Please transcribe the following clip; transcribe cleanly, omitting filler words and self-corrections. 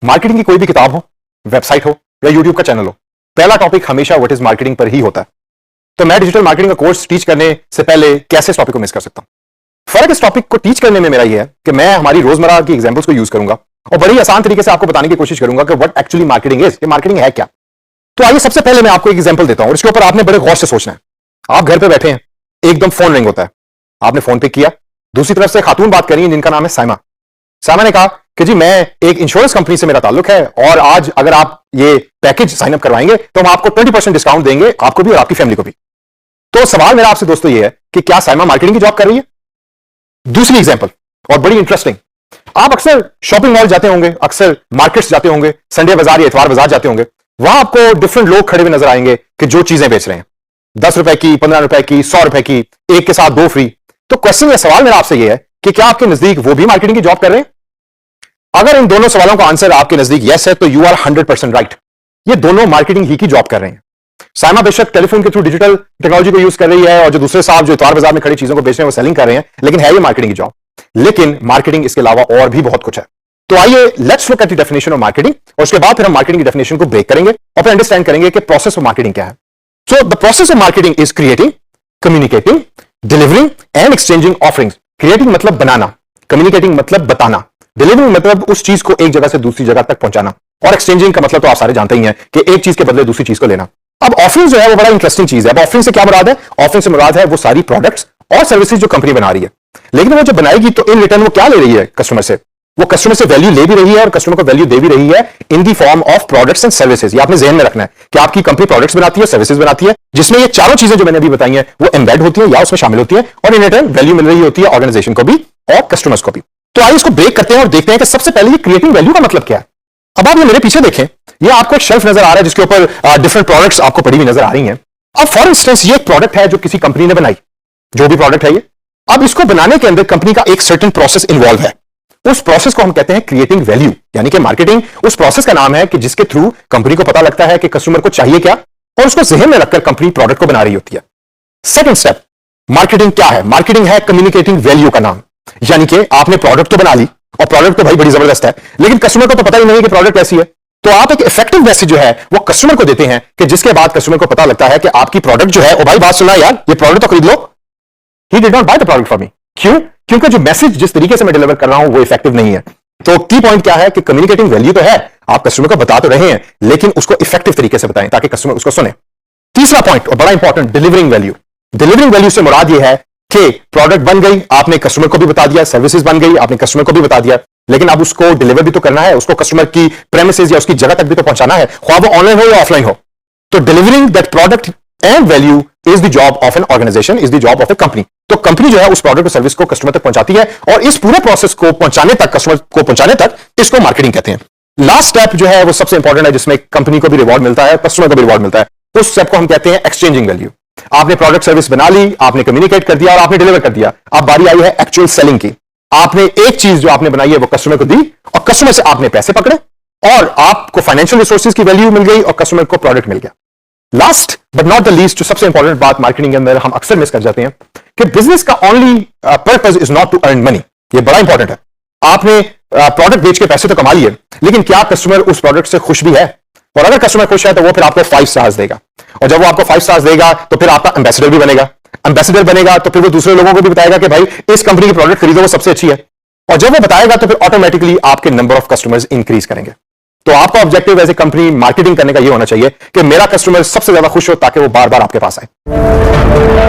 Marketing की कोई भी किताब हो, वेबसाइट हो या यूट्यूब का चैनल हो, पहला टॉपिक हमेशा व्हाट इज मार्केटिंग पर ही होता है। तो मैं डिजिटल मार्केटिंग का कोर्स टीच करने से पहले कैसे इस टॉपिक को मिस कर सकता हूं। फर्क इस टॉपिक को टीच करने में मेरा यह है कि मैं हमारी रोजमर्रा की एग्जांपल्स को यूज करूंगा और बड़ी आसान तरीके से आपको बताने की कोशिश करूंगा कि व्हाट एक्चुअली मार्केटिंग इज, कि मार्केटिंग है क्या। तो आइए सबसे पहले मैं आपको एक एग्जांपल देता हूं और इसके ऊपर आपने बड़े गौर से सोचना है। आप घर पे बैठे हैं, एकदम फोन रिंग होता है, आपने फोन पे किया, दूसरी तरफ से खातून बात कर रही है जिनका नाम है साइमा। साइमा ने कहा कि जी मैं एक इंश्योरेंस कंपनी से मेरा ताल्लुक है और आज अगर आप ये पैकेज साइन अप करवाएंगे तो हम आपको 20% डिस्काउंट देंगे, आपको भी और आपकी फैमिली को भी। तो सवाल मेरा आपसे दोस्तों ये है कि क्या साइमा मार्केटिंग की जॉब कर रही है? दूसरी एग्जांपल और बड़ी इंटरेस्टिंग, आप अक्सर शॉपिंग मॉल जाते होंगे, अक्सर मार्केट्स जाते होंगे, संडे बाजार या इतवार बाजार जाते होंगे, वहां आपको डिफरेंट लोग खड़े हुए नजर आएंगे कि जो चीजें बेच रहे हैं 10 रुपए की, 15 रुपए की, 100 रुपए की, एक के साथ दो फ्री। तो क्वेश्चन या सवाल मेरा आपसे यह है कि क्या आपके नजदीक वो भी मार्केटिंग की जॉब कर रहे हैं? अगर इन दोनों सवालों का आंसर आपके नजदीक यस है तो यू आर 100% राइट। ये दोनों मार्केटिंग ही की जॉब कर रहे हैं। साइमा बेशक टेलीफोन के थ्रू डिजिटल टेक्नोलॉजी को यूज कर रही है और जो दूसरे साहब जो इतवार बाजार में खड़ी चीजों को बेच रहे हैं वो सेलिंग कर रहे हैं, लेकिन है ये मार्केटिंग की जॉब। लेकिन मार्केटिंग इसके अलावा और भी बहुत कुछ है। तो आइए let's look at the definition of marketing और उसके बाद फिर हम मार्केटिंग की डेफिनेशन को ब्रेक करेंगे और फिर अंडरस्टैंड करेंगे कि प्रोसेस ऑफ मार्केटिंग क्या है। So the process of marketing is creating, communicating, delivering and exchanging offerings. Creating मतलब बनाना, कम्युनिकेटिंग मतलब बताना, डिलीवरिंग मतलब उस चीज को एक जगह से दूसरी जगह तक पहुंचाना, और एक्सचेंजिंग का मतलब तो आप सारे जानते ही हैं कि एक चीज के बदले दूसरी चीज को लेना। अब ऑफरिंग जो है वो बड़ा इंटरेस्टिंग चीज है। अब ऑफरिंग से क्या मुराद है? ऑफरिंग से मुराद है वो सारी प्रोडक्ट्स और सर्विसेज जो कंपनी बना रही है, लेकिन वो जब बनाएगी तो इन रिटर्न वो क्या ले रही है कस्टमर से? वो कस्टमर से वैल्यू ले भी रही है और कस्टमर को वैल्यू दे भी रही है in the form of products and services. ये आपने ज़हन में रखना है कि आपकी कंपनी प्रोडक्ट्स बनाती है, सर्विसेज बनाती है, जिसमें ये चारों चीजें जो मैंने अभी बताई हैं वो एम्बेड होती है या उसमें शामिल होती है और इन रिटर्न वैल्यू मिल रही होती है ऑर्गेनाइजेशन को भी और कस्टमर्स को भी। तो आइए इसको ब्रेक करते हैं और देखते हैं कि सबसे पहले ये क्रिएटिंग वैल्यू का मतलब क्या है। अब आप ये मेरे पीछे देखें, ये आपको एक शेल्फ नजर आ रहा है जिसके ऊपर डिफरेंट प्रोडक्ट्स आपको पड़ी हुई नजर आ रही हैं। अब फॉर इंस्टेंस ये एक प्रोडक्ट है जो किसी कंपनी ने बनाई, जो भी प्रोडक्ट है ये। अब इसको बनाने के अंदर कंपनी का एक सर्टेन प्रोसेस इन्वॉल्व है। उस प्रोसेस को हम कहते हैं क्रिएटिंग वैल्यू, यानी कि मार्केटिंग उस प्रोसेस का नाम है कि जिसके थ्रू कंपनी को पता लगता है कि कस्टमर को चाहिए क्या और उसको ज़हन में रखकर कंपनी प्रोडक्ट को बना रही होती है। सेकंड स्टेप, मार्केटिंग क्या है? मार्केटिंग है कम्युनिकेटिंग वैल्यू का नाम, यानी कि आपने प्रोडक्ट तो बना ली और प्रोडक्ट तो भाई बड़ी जबरदस्त है, लेकिन कस्टमर को तो पता ही नहीं कि प्रोडक्ट कैसी है। तो आप एक इफेक्टिव मैसेज जो है वो कस्टमर को देते हैं कि जिसके बाद कस्टमर को पता लगता है कि आपकी प्रोडक्ट जो है, ओ भाई बात सुना यार, ये प्रोडक्ट तो खरीद लो। He did not buy the product for me. क्यों? क्योंकि जो मैसेज जिस तरीके से मैं डिलीवर कर रहा हूं वो इफेक्टिव नहीं है। तो की पॉइंट क्या है कि कम्युनिकेटिंग वैल्यू तो है, आप कस्टमर को बता तो रहे हैं, लेकिन उसको इफेक्टिव तरीके से बताएं ताकि कस्टमर उसको सुने। तीसरा पॉइंट और बड़ा important, delivering value. Delivering value से मुराद यह है कि प्रोडक्ट बन गई, आपने कस्टमर को भी बता दिया, सर्विसेज बन गई, आपने कस्टमर को भी बता दिया, लेकिन अब उसको डिलीवर भी तो करना है, उसको कस्टमर की प्रेमिसेस या उसकी जगह तक भी तो पहुंचाना है, ख्वाह वो ऑनलाइन हो या ऑफलाइन हो। तो delivering that product and value is the job of an organisation, is the job of a company. तो कंपनी जो है उस प्रोडक्ट और सर्विस को कस्टमर तक पहुंचाती है और इस पूरे प्रोसेस को पहुंचाने तक, कस्टमर को पहुंचाने तक, इसको मार्केटिंग कहते हैं। लास्ट स्टेप जो है वो सबसे इंपॉर्टेंट है, जिसमें कंपनी को भी रिवॉर्ड मिलता है, कस्टमर को भी रिवॉर्ड मिलता है। उस स्टेप को हम कहते हैं एक्सचेंजिंग वैल्यू। आपने प्रोडक्ट सर्विस बना ली, आपने कम्युनिकेट कर दिया और आपने डिलीवर कर दिया। अब बारी आई है एक्चुअल सेलिंग की। आपने एक चीज जो आपने बनाई है वो कस्टमर को दी और कस्टमर से आपने पैसे पकड़े और आपको फाइनेंशियल रिसोर्सेज की वैल्यू मिल गई और कस्टमर को प्रोडक्ट मिल गया। Last but not the least, जो सबसे इंपॉर्टेंट बात मार्केटिंग के अंदर हम अक्सर मिस कर जाते हैं कि बिजनेस का only purpose is not to earn money. ये बड़ा इंपॉर्टेंट है। आपने प्रोडक्ट बेच के पैसे तो कमा लिए, लेकिन क्या कस्टमर उस प्रोडक्ट से खुश भी है? और अगर कस्टमर खुश है तो वो फिर आपको 5 स्टार्स देगा, और जब वो आपको 5 स्टार्स देगा तो फिर आपका एम्बेसडर भी बनेगा। एम्बेसडर बनेगा तो फिर वो दूसरे लोगों को भी बताएगा कि भाई इस कंपनी की प्रोडक्ट खरीदो, वो सबसे अच्छी है। और जब वो बताएगा तो फिर ऑटोमेटिकली आपके नंबर ऑफ कस्टमर्स इंक्रीज करेंगे। तो आपका objective as a company marketing करने का ये होना चाहिए कि मेरा कस्टमर सबसे ज्यादा खुश हो ताकि वो बार बार आपके पास आए।